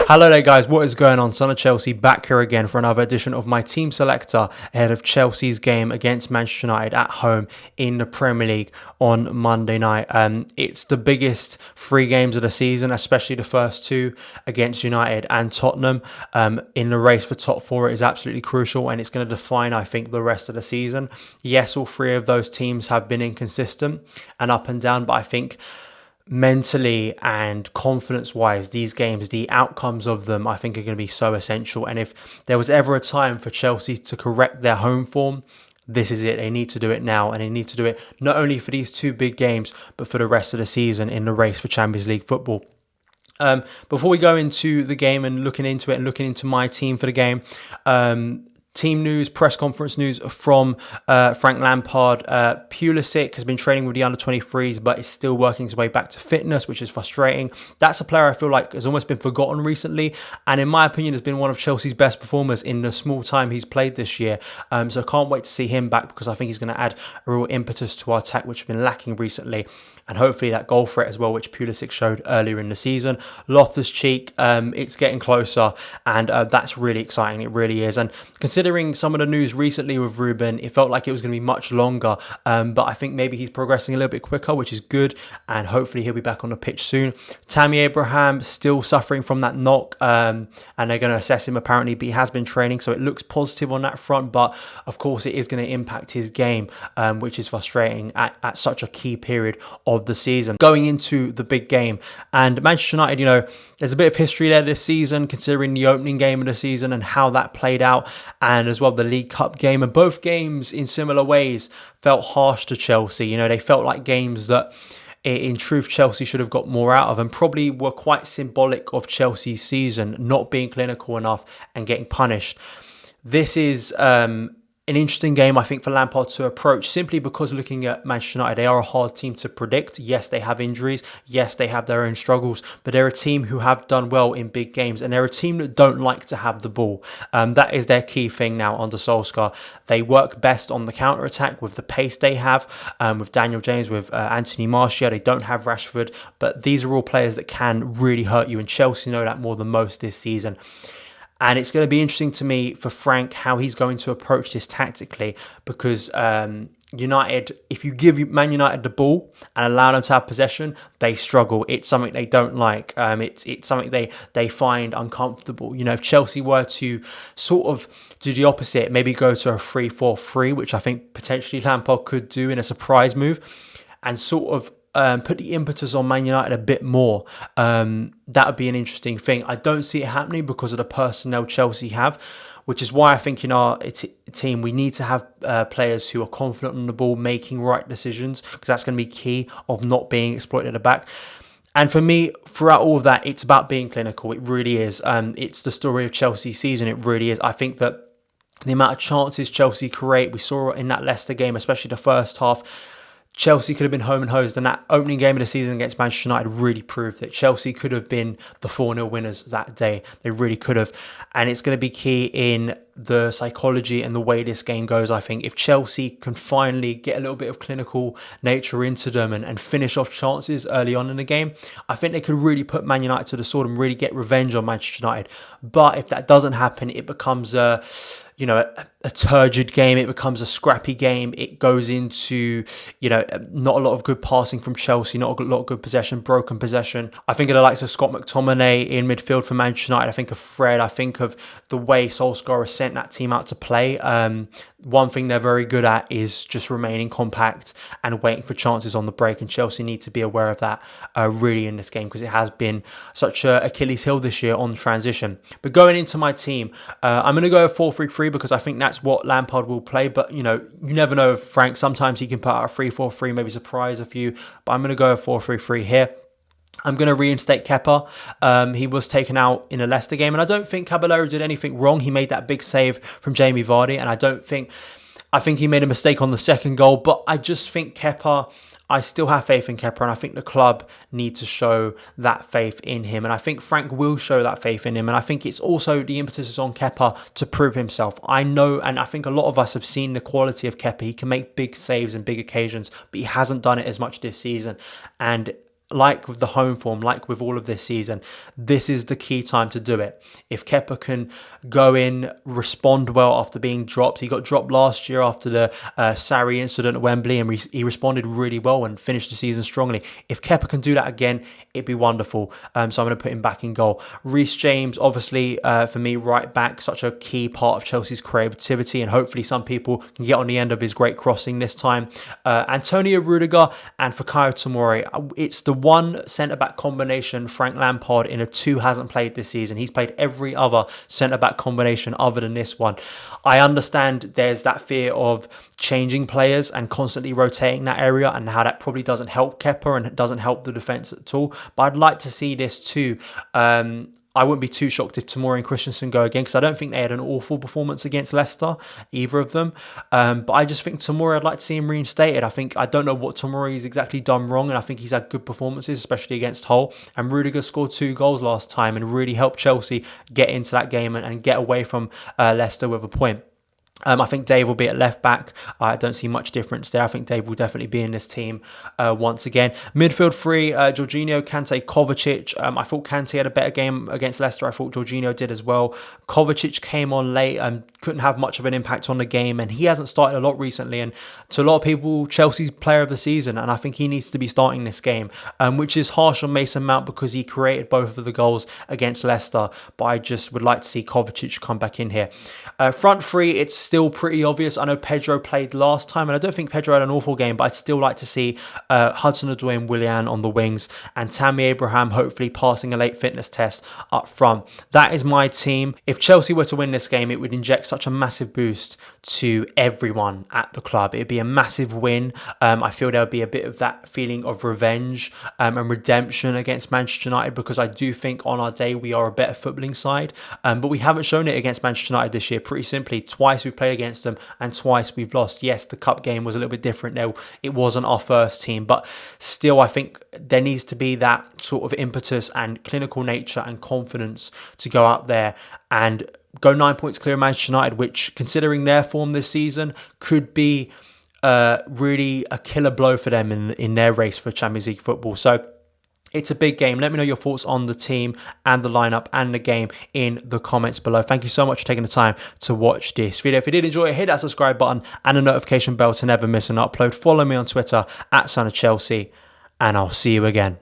Hello there guys, what is going on? Son of Chelsea back here again for another edition of my team selector ahead of Chelsea's game against Manchester United at home in the Premier League on Monday night. It's the biggest three games of the season, especially the first two against United and Tottenham. In the race for top four, it is absolutely crucial and it's going to define, I think, the rest of the season. Yes, all three of those teams have been inconsistent and up and down, but I think mentally and confidence-wise, these games, the outcomes of them, I think are going to be so essential. And if there was ever a time for Chelsea to correct their home form, this is it. They need to do it now, and they need to do it not only for these two big games, but for the rest of the season in the race for Champions League football. Before we go into the game and looking into it and looking into my team for the game, team news, press conference news from Frank Lampard. Pulisic has been training with the under-23s, but is still working his way back to fitness, which is frustrating. That's a player I feel like has almost been forgotten recently, and in my opinion has been one of Chelsea's best performers in the small time he's played this year. So I can't wait to see him back because I think he's going to add a real impetus to our attack, which has been lacking recently. And hopefully that goal threat as well, which Pulisic showed earlier in the season. Loftus-Cheek, it's getting closer, and that's really exciting. It really is. And considering some of the news recently with Ruben, it felt like it was going to be much longer. But I think maybe he's progressing a little bit quicker, which is good. And hopefully he'll be back on the pitch soon. Tammy Abraham still suffering from that knock, and they're going to assess him apparently, but he has been training, so it looks positive on that front. But of course, it is going to impact his game, which is frustrating at such a key period of the season going into the big game. And Manchester United, there's a bit of history there this season considering the opening game of the season and how that played out, and as well the League Cup game, and both games in similar ways felt harsh to Chelsea. They felt like games that in truth Chelsea should have got more out of, and probably were quite symbolic of Chelsea's season not being clinical enough and getting punished. This is an interesting game, I think, for Lampard to approach, simply because looking at Manchester United, they are a hard team to predict. Yes, they have injuries. Yes, they have their own struggles, but they're a team who have done well in big games, and they're a team that don't like to have the ball. That is their key thing now under Solskjaer. They work best on the counter-attack with the pace they have, with Daniel James, with Anthony Martial. They don't have Rashford, but these are all players that can really hurt you, and Chelsea know that more than most this season. And it's going to be interesting to me for Frank how he's going to approach this tactically, because United, if you give Man United the ball and allow them to have possession, they struggle. It's something they don't like. It's something they find uncomfortable. If Chelsea were to sort of do the opposite, maybe go to a 3-4-3, which I think potentially Lampard could do in a surprise move, and sort of put the impetus on Man United a bit more, that would be an interesting thing. I don't see it happening because of the personnel Chelsea have, which is why I think in our team we need to have players who are confident on the ball, making right decisions, because that's going to be key of not being exploited at the back. And for me, throughout all of that, it's about being clinical. It really is. It's the story of Chelsea's season. It really is. I think that the amount of chances Chelsea create, we saw it in that Leicester game, especially the first half. Chelsea could have been home and hosed, and that opening game of the season against Manchester United really proved that Chelsea could have been the 4-0 winners that day. They really could have. And it's going to be key in the psychology and the way this game goes, I think. If Chelsea can finally get a little bit of clinical nature into them and finish off chances early on in the game, I think they could really put Man United to the sword and really get revenge on Manchester United. But if that doesn't happen, it becomes a turgid game. It becomes a scrappy game. It goes into, not a lot of good passing from Chelsea, not a lot of good possession, broken possession. I think of the likes of Scott McTominay in midfield for Manchester United. I think of Fred. I think of the way Solskjaer has sent that team out to play. One thing they're very good at is just remaining compact and waiting for chances on the break, and Chelsea need to be aware of that really in this game, because it has been such an Achilles heel this year on the transition. But going into my team, I'm going to go 4-3-3 because I think that's what Lampard will play, but you never know with Frank. Sometimes he can put out a 3-4-3, maybe surprise a few, but I'm going to go 4-3-3 here. I'm going to reinstate Kepa. He was taken out in a Leicester game, and I don't think Caballero did anything wrong. He made that big save from Jamie Vardy, and I think he made a mistake on the second goal, but I just think Kepa, I still have faith in Kepa, and I think the club need to show that faith in him, and I think Frank will show that faith in him, and I think it's also the impetus is on Kepa to prove himself. I know, and I think a lot of us have seen the quality of Kepa. He can make big saves and big occasions, but he hasn't done it as much this season, and like with the home form, like with all of this season, this is the key time to do it. If Kepa can go in, respond well after being dropped, he got dropped last year after the Sarri incident at Wembley, and he responded really well and finished the season strongly. If Kepa can do that again, it'd be wonderful. So I'm going to put him back in goal. Reece James, obviously, for me, right back, such a key part of Chelsea's creativity, and hopefully some people can get on the end of his great crossing this time. Antonio Rudiger and Fikayo Tomori. It's the one centre-back combination Frank Lampard in a two hasn't played this season. He's played every other centre-back combination other than this one. I understand there's that fear of changing players and constantly rotating that area, and how that probably doesn't help Kepa and it doesn't help the defence at all. But I'd like to see this too. I wouldn't be too shocked if Tomori and Christensen go again, because I don't think they had an awful performance against Leicester, either of them. But I just think Tomori, I'd like to see him reinstated. I don't know what Tomori's exactly done wrong, and I think he's had good performances, especially against Hull. And Rudiger scored 2 goals last time and really helped Chelsea get into that game and get away from Leicester with a point. I think Dave will be at left back. I don't see much difference there. I think Dave will definitely be in this team once again. Midfield 3, Jorginho, Kante, Kovacic. I thought Kante had a better game against Leicester. I thought Jorginho did as well. Kovacic came on late and couldn't have much of an impact on the game, and he hasn't started a lot recently, and to a lot of people, Chelsea's player of the season, and I think he needs to be starting this game, which is harsh on Mason Mount because he created both of the goals against Leicester, but I just would like to see Kovacic come back in here. Front 3, it's still pretty obvious. I know Pedro played last time, and I don't think Pedro had an awful game, but I'd still like to see HUDSON-ODOI and Willian on the wings, and Tammy Abraham hopefully passing a late fitness test up front. That is my team. If Chelsea were to win this game, it would inject such a massive boost to everyone at the club. It'd be a massive win. I feel there would be a bit of that feeling of revenge and redemption against Manchester United, because I do think on our day we are a better footballing side, but we haven't shown it against Manchester United this year. Pretty simply, twice we've played against them and twice we've lost. Yes, the cup game was a little bit different now. It wasn't our first team, but still I think there needs to be that sort of impetus and clinical nature and confidence to go out there and go 9 points clear of Manchester United, which, considering their form this season, could be really a killer blow for them in their race for Champions League football. So it's a big game. Let me know your thoughts on the team and the lineup and the game in the comments below. Thank you so much for taking the time to watch this video. If you did enjoy it, hit that subscribe button and the notification bell to never miss an upload. Follow me on Twitter @SonOfChelsea, and I'll see you again.